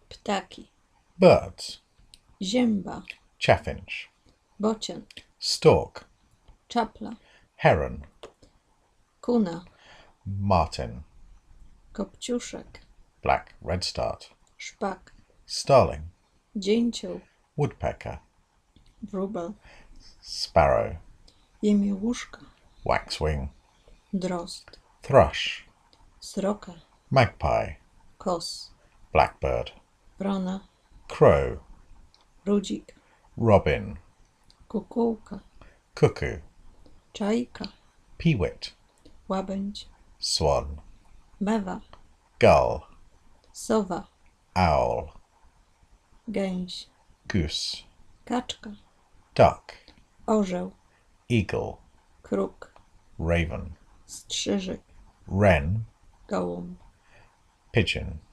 ptaki, birds, zięba, chaffinch, bocian, stork, czapla, heron, kuna, martin, kopciuszek, black redstart, szpak, starling, dzięcioł, woodpecker, wróbel, sparrow, jemiołuszka, waxwing, drozd, thrush, sroka, magpie, kos, blackbird, wrona, crow, rudzik, robin, kukułka, cuckoo, czajka, peewit, łabędź, swan, mewa, gull, sowa, owl, gęś, goose, kaczka, duck, orzeł, eagle, kruk, raven, strzyżyk, wren, gołąb. pigeon.